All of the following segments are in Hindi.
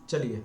चलिए,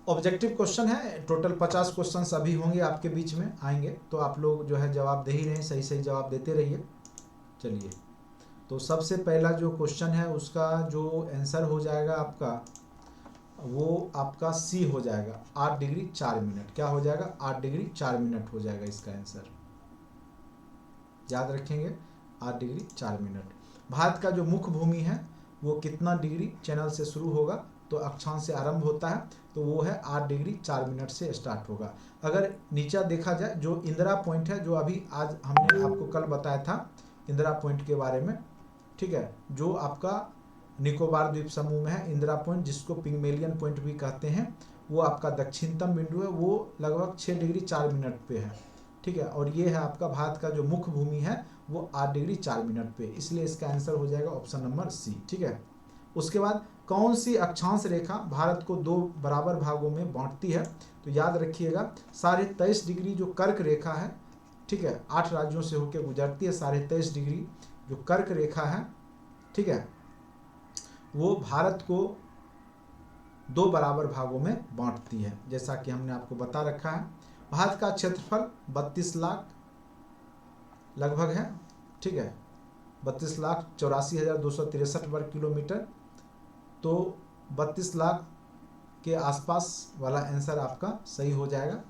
ऑब्जेक्टिव क्वेश्चन है, टोटल 50 क्वेश्चन अभी होंगे आपके बीच में आएंगे, तो आप लोग जो है जवाब दे ही रहे हैं, सही सही जवाब देते रहिए। चलिए, तो सबसे पहला जो क्वेश्चन है उसका जो आंसर हो जाएगा आपका, वो आपका सी हो जाएगा, 8 डिग्री 4 मिनट। क्या हो जाएगा? 8 डिग्री 4 मिनट हो जाएगा इसका आंसर, याद रखेंगे, 8 डिग्री 4 मिनट। भारत का जो मुख्य भूमि है वो कितना डिग्री चैनल से शुरू होगा? तो अक्षांश से आरंभ होता है, तो वो है 8 डिग्री 4 मिनट से स्टार्ट होगा। अगर नीचे देखा जाए, जो इंदिरा पॉइंट है, जो अभी आज हमने आपको कल बताया था इंदिरा पॉइंट के बारे में, ठीक है, जो आपका निकोबार द्वीप समूह में है इंदिरा पॉइंट, जिसको पिग्मेलियन पॉइंट भी कहते हैं, वो आपका दक्षिणतम बिंदु है, वो लगभग 6 डिग्री 4 मिनट पे है, ठीक है। और ये है आपका भारत का जो मुख्य भूमि है वो 8 डिग्री 4 मिनट पे, इसलिए इसका आंसर हो जाएगा ऑप्शन नंबर सी, ठीक है। उसके बाद कौन सी अक्षांश रेखा भारत को 2 बराबर भागों में बांटती है? तो याद रखिएगा, 23.5 डिग्री जो कर्क रेखा है, ठीक है, 8 राज्यों से होकर गुजरती है, 23.5 डिग्री जो कर्क रेखा है, ठीक है, वो भारत को 2 बराबर भागों में बांटती है, जैसा कि हमने आपको बता रखा है। भारत का क्षेत्रफल 32 लाख लगभग है, ठीक है, 32,84,263 वर्ग किलोमीटर। तो 32 लाख के आसपास वाला आंसर आपका सही हो जाएगा,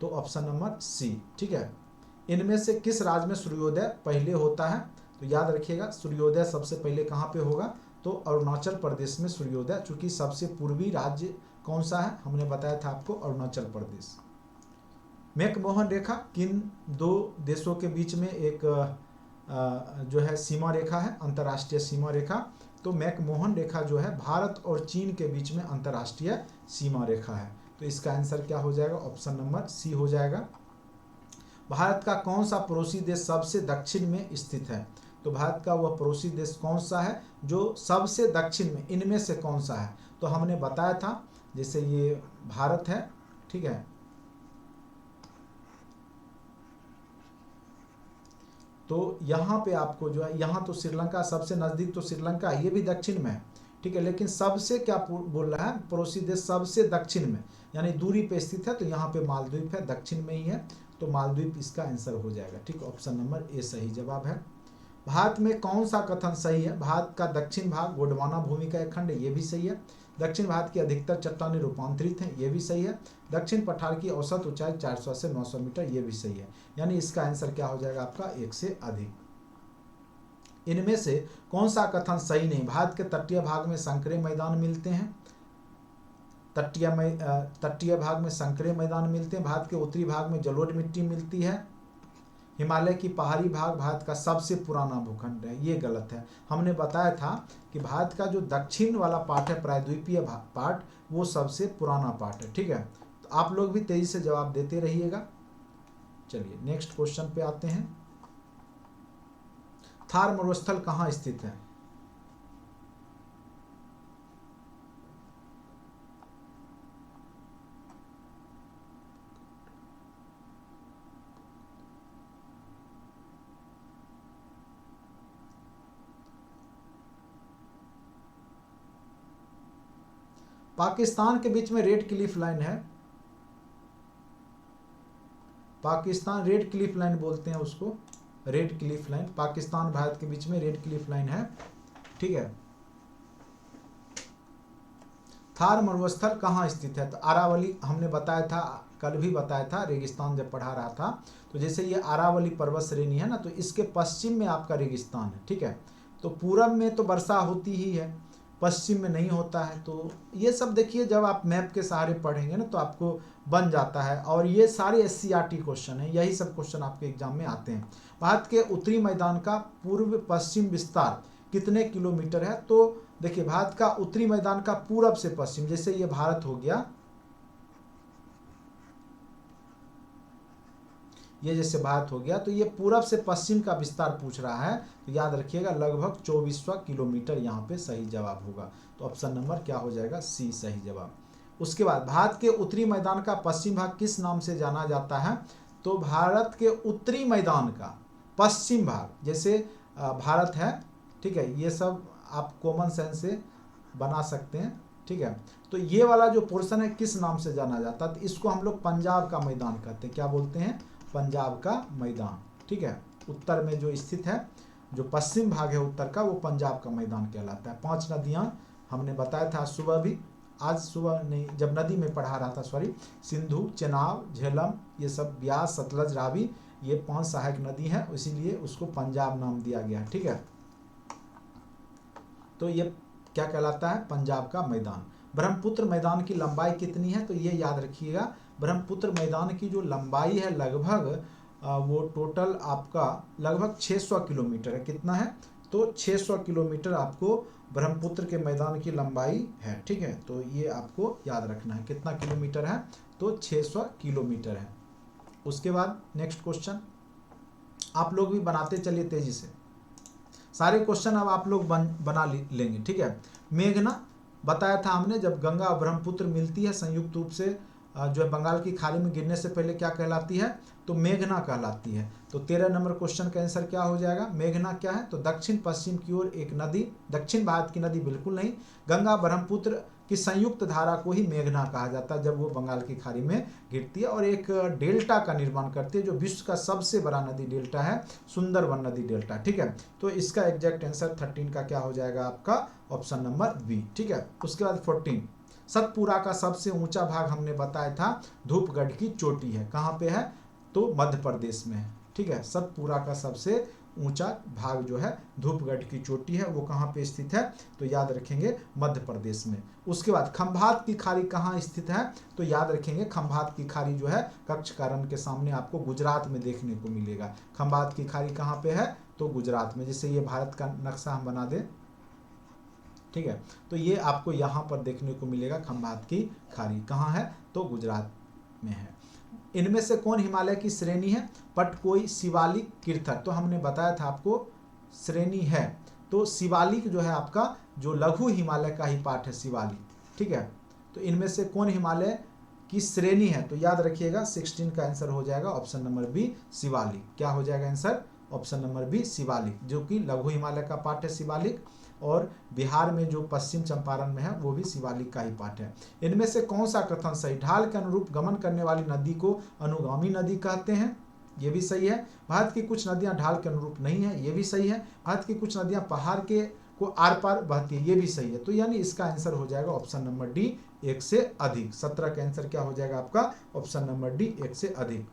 तो ऑप्शन नंबर सी, ठीक है। इनमें से किस राज्य में सूर्योदय पहले होता है? तो याद रखिएगा, सूर्योदय सबसे पहले कहाँ पे होगा? तो अरुणाचल प्रदेश में सूर्योदय, चूंकि सबसे पूर्वी राज्य कौन सा है, हमने बताया था आपको, अरुणाचल प्रदेश। मैकमोहन रेखा किन 2 देशों के बीच में एक जो है सीमा रेखा है, अंतर्राष्ट्रीय सीमा रेखा? तो मैकमोहन रेखा जो है भारत और चीन के बीच में अंतर्राष्ट्रीय सीमा रेखा है, तो इसका आंसर क्या हो जाएगा? ऑप्शन नंबर सी हो जाएगा। भारत का कौन सा पड़ोसी देश सबसे दक्षिण में स्थित है? तो भारत का वह पड़ोसी देश कौन सा है जो सबसे दक्षिण में, इनमें से कौन सा है? तो हमने बताया था, जैसे ये भारत है, ठीक है, तो यहाँ पे आपको जो है, यहाँ तो श्रीलंका सबसे नज़दीक, तो श्रीलंका ये भी दक्षिण में है, ठीक है, लेकिन सबसे क्या बोल रहा है, पड़ोसी देश सबसे दक्षिण में, यानी दूरी पे स्थित है, तो यहाँ पे मालदीव है, दक्षिण में ही है, तो मालदीव इसका आंसर हो जाएगा, ठीक, ऑप्शन नंबर ए सही जवाब है। भारत में कौन सा कथन सही है? भारत का दक्षिण भाग गोंडवाना भूमि का एक खंड है, ये भी सही है। दक्षिण भारत की अधिकतर चट्टानें रूपांतरित हैं, ये भी सही है। दक्षिण पठार की औसत ऊंचाई 400 से 900 मीटर, ये भी सही है। यानी इसका आंसर क्या हो जाएगा आपका? 1 से अधिक। इनमें से कौन सा कथन सही नहीं? भारत के तटीय भाग में संकरे मैदान मिलते हैं, तटीय भाग में संकरे मैदान मिलते हैं। भारत के उत्तरी भाग में जलोढ़ मिट्टी मिलती है। हिमालय की पहाड़ी भाग भारत का सबसे पुराना भूखंड है, ये गलत है। हमने बताया था कि भारत का जो दक्षिण वाला पार्ट है, प्रायद्वीपीय पार्ट, वो सबसे पुराना पार्ट है, ठीक है। तो आप लोग भी तेजी से जवाब देते रहिएगा। चलिए नेक्स्ट क्वेश्चन पे आते हैं। थार मरुस्थल कहाँ स्थित है? पाकिस्तान के बीच में रेड क्लिफ लाइन है, पाकिस्तान रेड क्लिफ लाइन बोलते हैं उसको, red Cliff line, Pakistan Bharat के बीच में रेड क्लिफ लाइन है, ठीक है। थार मरुस्थल कहाँ स्थित है? तो अरावली, हमने बताया था, कल भी बताया था, रेगिस्तान जब पढ़ा रहा था, तो जैसे ये अरावली पर्वत श्रेणी है ना, तो इसके पश्चिम में आपका रेगिस्तान है, ठीक है। तो पूरब में तो वर्षा होती ही है, पश्चिम में नहीं होता है। तो ये सब देखिए, जब आप मैप के सहारे पढ़ेंगे ना तो आपको बन जाता है, और ये सारे SCRT क्वेश्चन है, यही सब क्वेश्चन आपके एग्जाम में आते हैं। भारत के उत्तरी मैदान का पूर्व पश्चिम विस्तार कितने किलोमीटर है? तो देखिए, भारत का उत्तरी मैदान का पूरब से पश्चिम, जैसे ये भारत हो गया, ये जैसे भारत हो गया, तो ये पूरब से पश्चिम का विस्तार पूछ रहा है, तो याद रखिएगा लगभग 2400 किलोमीटर यहाँ पे सही जवाब होगा। तो ऑप्शन नंबर क्या हो जाएगा? सी सही जवाब। उसके बाद भारत के उत्तरी मैदान का पश्चिम भाग किस नाम से जाना जाता है? तो भारत के उत्तरी मैदान का पश्चिम भाग, जैसे भारत है, ठीक है, ये सब आप कॉमन सेंस से बना सकते हैं, ठीक है। तो ये वाला जो पोर्शन है किस नाम से जाना जाता है, तो इसको हम लोग पंजाब का मैदान कहते हैं। क्या बोलते हैं? पंजाब का मैदान, ठीक है। उत्तर में जो स्थित है, जो पश्चिम भाग है उत्तर का, वो पंजाब का मैदान कहलाता है। 5 नदियाँ हमने बताया था सुबह भी, आज सुबह नहीं, जब नदी में पढ़ा रहा था, सॉरी, सिंधु, चेनाब, झेलम, ये सब, ब्यास, सतलज, रावी, ये 5 सहायक नदी हैं, इसीलिए उसको पंजाब नाम दिया गया, ठीक है। तो ये क्या कहलाता है? पंजाब का मैदान। ब्रह्मपुत्र मैदान की लंबाई कितनी है? तो ये याद रखिएगा, ब्रह्मपुत्र मैदान की जो लंबाई है लगभग वो टोटल आपका लगभग 600 किलोमीटर है। कितना है? तो 600 किलोमीटर आपको ब्रह्मपुत्र के मैदान की लंबाई है, ठीक है। तो ये आपको याद रखना है, कितना किलोमीटर है? तो 600 किलोमीटर है। उसके बाद नेक्स्ट क्वेश्चन आप लोग भी बनाते चलिए तेजी से, सारे क्वेश्चन अब आप लोग बना लेंगे, ठीक है। मेघना बताया था हमने, जब गंगा और ब्रह्मपुत्र मिलती है संयुक्त रूप से जो है बंगाल की खाड़ी में गिरने से पहले क्या कहलाती है? तो मेघना कहलाती है। तो 13 नंबर क्वेश्चन का आंसर क्या हो जाएगा? मेघना क्या है? तो दक्षिण पश्चिम की ओर एक नदी, दक्षिण भारत की नदी बिल्कुल नहीं, गंगा ब्रह्मपुत्र की संयुक्त धारा को ही मेघना कहा जाता है, जब वो बंगाल की खाड़ी में गिरती है और एक डेल्टा का निर्माण करती है, जो विश्व का सबसे बड़ा नदी डेल्टा है, सुंदरबन नदी डेल्टा, ठीक है। तो इसका एग्जैक्ट आंसर 13 का क्या हो जाएगा आपका? ऑप्शन नंबर बी, ठीक है। उसके बाद 14, सतपुरा का सबसे ऊंचा भाग हमने बताया था धूपगढ़ की चोटी है। कहाँ पे है? तो मध्य प्रदेश में है, ठीक है। सतपुरा का सबसे ऊंचा भाग जो है धूपगढ़ की चोटी है, वो कहाँ पे स्थित है? तो याद रखेंगे मध्य प्रदेश में। उसके बाद खंभात की खाड़ी कहाँ स्थित है? तो याद रखेंगे खंभात की खाड़ी जो है कक्षकारण के सामने आपको गुजरात में देखने को मिलेगा। खंभात की खाड़ी कहाँ पे है? तो गुजरात में। जैसे ये भारत का नक्शा हम बना दें, ठीक है, तो ये आपको यहाँ पर देखने को मिलेगा खंभात की खाड़ी। कहाँ है? तो गुजरात में है। इनमें से कौन हिमालय की श्रेणी है? पटकोई, शिवालिक, किरथर। तो हमने बताया था आपको श्रेणी है, तो शिवालिक जो है आपका जो लघु हिमालय का ही पार्ट है शिवालिक, ठीक है। तो इनमें से कौन हिमालय की श्रेणी है? तो याद रखिएगा 16 का आंसर हो जाएगा ऑप्शन नंबर बी, शिवालिक। क्या हो जाएगा answer? Option number B, Shivalik, जो कि लघु हिमालय का पार्ट है शिवालिक, और बिहार में जो पश्चिम चंपारण में है वो भी शिवालिक का ही पार्ट है। इनमें से कौन सा कथन सही? ढाल के अनुरूप गमन करने वाली नदी को अनुगामी नदी कहते हैं, ये भी सही है। भारत की कुछ नदियां ढाल के अनुरूप नहीं है, ये भी सही है। भारत की कुछ नदियां पहाड़ के को आर पार बहती है, ये भी सही है। तो यानी इसका आंसर हो जाएगा ऑप्शन नंबर डी, 1 से अधिक। 17 का आंसर क्या हो जाएगा आपका? ऑप्शन नंबर डी, 1 से अधिक।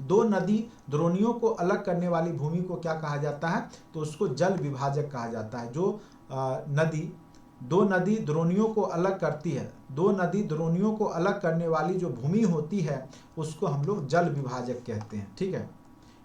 दो नदी द्रोणियों को अलग करने वाली भूमि को क्या कहा जाता है? तो उसको जल विभाजक कहा जाता है। जो दो नदी द्रोणियों को अलग करती है, दो नदी द्रोणियों को अलग करने वाली जो भूमि होती है उसको हम लोग जल विभाजक कहते हैं, ठीक है।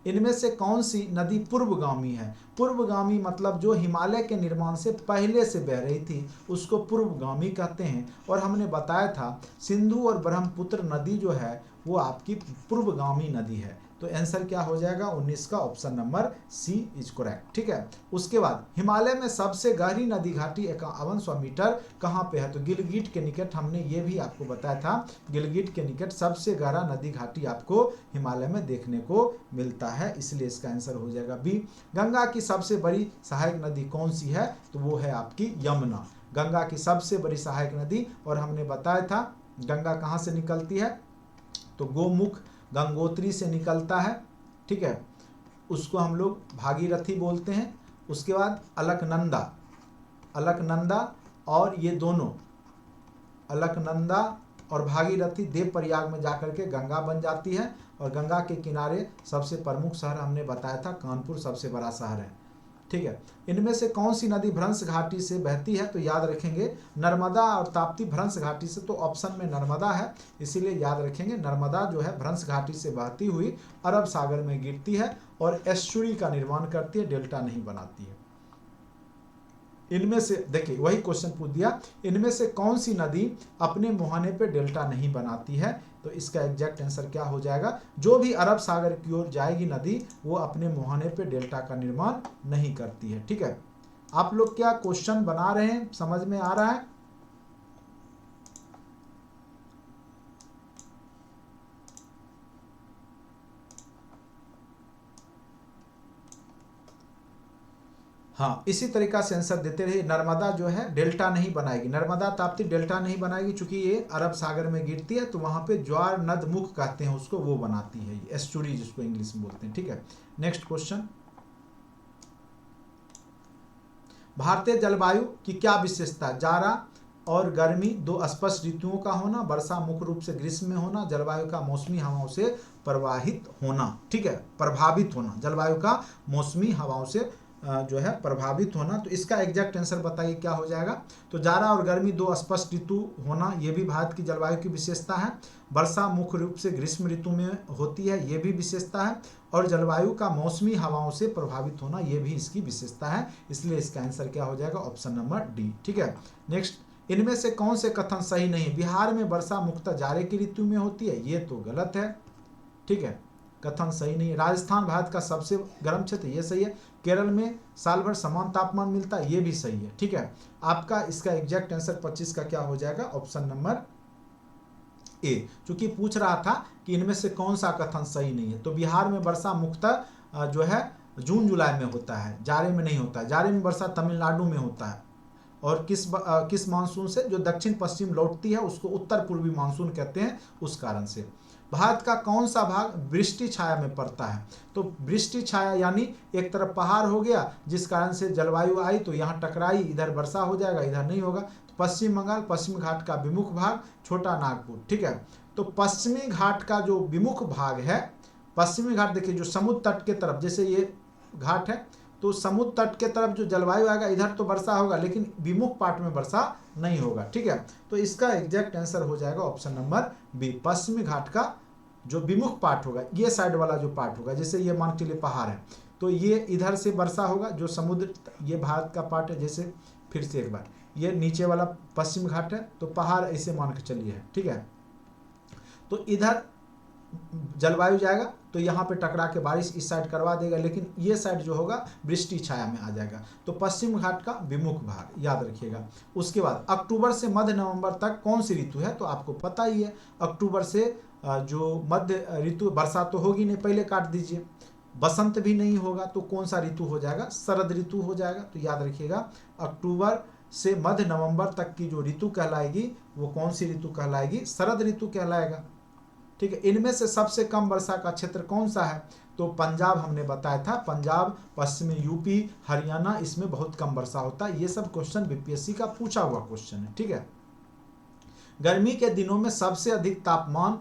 इनमें से कौन सी नदी पूर्वगामी है? पूर्वगामी मतलब जो हिमालय के निर्माण से पहले से बह रही थी उसको पूर्वगामी कहते हैं। और हमने बताया था सिंधु और ब्रह्मपुत्र नदी जो है वो आपकी पूर्वगामी नदी है। तो आंसर क्या हो जाएगा? 19 का option number C is correct, ठीक है। उसके बाद हिमालय में सबसे गहरी नदी घाटी 5100 मीटर कहाँ पे है? तो गिलगिट के निकट, हमने ये भी आपको बताया था, गिलगिट के निकट सबसे गहरा नदी घाटी आपको हिमालय में देखने को मिलता है, इसलिए इसका आंसर हो जाएगा बी। गंगा की सबसे बड़ी सहायक नदी कौन सी है? तो वो है आपकी यमुना, गंगा की सबसे बड़ी सहायक नदी। और हमने बताया था गंगा कहाँ से निकलती है? तो गोमुख गंगोत्री से निकलता है, ठीक है, उसको हम लोग भागीरथी बोलते हैं। उसके बाद अलकनंदा, अलकनंदा और ये दोनों, अलकनंदा और भागीरथी देवप्रयाग में जाकर के गंगा बन जाती है। और गंगा के किनारे सबसे प्रमुख शहर हमने बताया था कानपुर सबसे बड़ा शहर है, ठीक है। इनमें से कौन सी नदी भ्रंश घाटी से बहती है? तो याद रखेंगे नर्मदा और ताप्ती भ्रंश घाटी से, तो ऑप्शन में नर्मदा है, इसीलिए याद रखेंगे नर्मदा जो है भ्रंश घाटी से बहती हुई अरब सागर में गिरती है और एस्चुरी का निर्माण करती है, डेल्टा नहीं बनाती है। इनमें से देखिए वही क्वेश्चन पूछ दिया, इनमें से कौन सी नदी अपने मुहाने पे डेल्टा नहीं बनाती है? तो इसका एग्जैक्ट आंसर क्या हो जाएगा? जो भी अरब सागर की ओर जाएगी नदी वो अपने मुहाने पे डेल्टा का निर्माण नहीं करती है, ठीक है। आप लोग क्या क्वेश्चन बना रहे हैं, समझ में आ रहा है? हाँ, इसी तरीका से आंसर देते रहिए। नर्मदा जो है डेल्टा नहीं बनाएगी, नर्मदा ताप्ती डेल्टा नहीं बनाएगी, चूंकि ये अरब सागर में गिरती है तो वहां पे ज्वार नद मुख कहते हैं उसको, वो बनाती है, एस्चुरी जिसको इंग्लिश में बोलते हैं। ठीक है, नेक्स्ट क्वेश्चन, भारतीय जलवायु की क्या विशेषता है? जाड़ा और गर्मी दो स्पष्ट ऋतुओं का होना, वर्षा मुख्य रूप से ग्रीष्म में होना, जलवायु का मौसमी हवाओं से प्रवाहित होना। ठीक है, प्रभावित होना, जलवायु का मौसमी हवाओं से जो है प्रभावित होना। तो इसका एग्जैक्ट आंसर बताइए क्या हो जाएगा? तो जाड़ा और गर्मी दो स्पष्ट ऋतु होना, ये भी भारत की जलवायु की विशेषता है। वर्षा मुख्य रूप से ग्रीष्म ऋतु में होती है, ये भी विशेषता है। और जलवायु का मौसमी हवाओं से प्रभावित होना, ये भी इसकी विशेषता है। इसलिए इसका आंसर क्या हो जाएगा? Option number D. ठीक है, नेक्स्ट, इनमें से कौन से कथन सही नहीं है? बिहार में वर्षा मुख्यतः जाड़े की ऋतु में होती है, ये तो गलत है। ठीक है, कथन सही नहीं है। राजस्थान भारत का सबसे गर्म क्षेत्र, ये सही है। केरल में साल भर समान तापमान मिलता है, ये भी सही है। ठीक है, आपका इसका एग्जैक्ट आंसर 25 का क्या हो जाएगा? Option number A. चूंकि पूछ रहा था कि इनमें से कौन सा कथन सही नहीं है, तो बिहार में वर्षा मुख्यतः जो है जून जुलाई में होता है, जाड़े में नहीं होता है। जाड़े में वर्षा तमिलनाडु में होता है। और किस मानसून से? जो दक्षिण पश्चिम लौटती है उसको उत्तर पूर्वी मानसून कहते हैं, उस कारण से। भारत का कौन सा भाग वृष्टि छाया में पड़ता है? तो वृष्टि छाया यानी एक तरफ पहाड़ हो गया, जिस कारण से जलवायु आई तो यहाँ टकराई, इधर वर्षा हो जाएगा, इधर नहीं होगा। तो पश्चिम बंगाल, पश्चिमी घाट का विमुख भाग, छोटा नागपुर। ठीक है, तो पश्चिमी घाट का जो विमुख भाग है, पश्चिमी घाट देखिए जो समुद्र तट के तरफ, जैसे ये घाट है तो समुद्र तट के तरफ जो जलवायु आएगा, इधर तो वर्षा होगा लेकिन विमुख पार्ट में वर्षा नहीं होगा। ठीक है, तो इसका एग्जैक्ट आंसर हो जाएगा ऑप्शन नंबर बी। पश्चिमी घाट का जो विमुख पार्ट होगा, ये साइड वाला जो पार्ट होगा, जैसे ये मान के लिए पहाड़ है तो ये इधर से वर्षा होगा, जो समुद्र, ये भारत का पार्ट है। जैसे फिर से एक बार, ये नीचे वाला पश्चिम घाट है तो पहाड़ ऐसे मान के चलिए है। ठीक है, तो इधर जलवायु जाएगा तो यहाँ पे टकरा के बारिश इस साइड करवा देगा, लेकिन ये साइड जो होगा वृष्टि छाया में आ जाएगा। तो पश्चिम घाट का विमुख भाग याद रखिएगा। उसके बाद अक्टूबर से मध्य नवंबर तक कौन सी ऋतु है? तो आपको पता ही है, अक्टूबर से जो मध्य ऋतु, वर्षा तो होगी नहीं, पहले काट दीजिए। बसंत भी नहीं होगा तो कौन सा ऋतु हो जाएगा? शरद ऋतु हो जाएगा। तो याद रखिएगा, अक्टूबर से मध्य नवंबर तक की जो ऋतु कहलाएगी वो कौन सी ऋतु कहलाएगी? शरद ऋतु कहलाएगा। ठीक है, इनमें से सबसे कम वर्षा का क्षेत्र कौन सा है? तो पंजाब हमने बताया था, पंजाब, पश्चिमी यूपी, हरियाणा, इसमें बहुत कम वर्षा होता है। ये सब क्वेश्चन बीपीएससी का पूछा हुआ क्वेश्चन है। ठीक है, गर्मी के दिनों में सबसे अधिक तापमान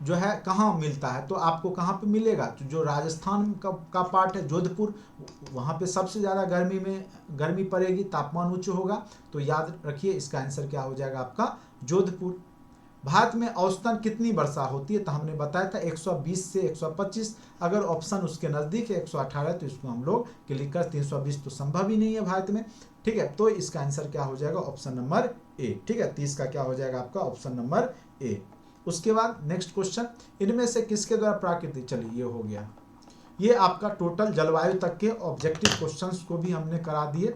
जो है कहाँ मिलता है? तो आपको कहाँ पे मिलेगा? तो जो राजस्थान का पार्ट है, जोधपुर, वहाँ पे सबसे ज़्यादा गर्मी पड़ेगी, तापमान उच्च होगा। तो याद रखिए इसका आंसर क्या हो जाएगा आपका? जोधपुर। भारत में औसतन कितनी वर्षा होती है? तो हमने बताया था 120 से 125। अगर ऑप्शन उसके नज़दीक है 118 तो इसको हम लोग क्लिक कर, 320 तो संभव ही नहीं है भारत में। ठीक है, तो इसका आंसर क्या हो जाएगा? Option number A. ठीक है, 30 का क्या हो जाएगा आपका? Option number A. उसके बाद नेक्स्ट क्वेश्चन, इनमें से किसके द्वारा प्राकृतिक, चलिए ये हो गया। ये आपका टोटल जलवायु तक के ऑब्जेक्टिव क्वेश्चंस को भी हमने करा दिए।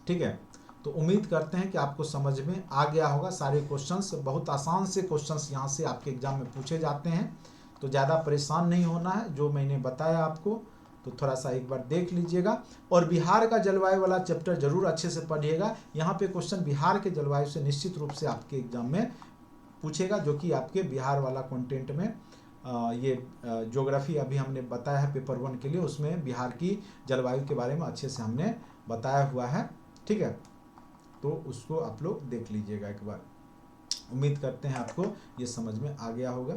ठीक है, तो उम्मीद करते हैं कि आपको समझ में आ गया होगा। सारे क्वेश्चंस बहुत आसान से क्वेश्चंस यहाँ से आपके एग्जाम में पूछे जाते हैं, तो ज़्यादा परेशान नहीं होना है। जो मैंने बताया आपको तो थोड़ा सा एक बार देख लीजिएगा। और बिहार का जलवायु वाला चैप्टर जरूर अच्छे से पढ़िएगा। यहाँ पे क्वेश्चन बिहार के जलवायु से निश्चित रूप से आपके एग्जाम में पूछेगा, जो कि आपके बिहार वाला कंटेंट में ये ज्योग्राफी अभी हमने बताया है पेपर 1 के लिए, उसमें बिहार की जलवायु के बारे में अच्छे से हमने बताया हुआ है। ठीक है, तो उसको आप लोग देख लीजिएगा एक बार। उम्मीद करते हैं आपको ये समझ में आ गया होगा।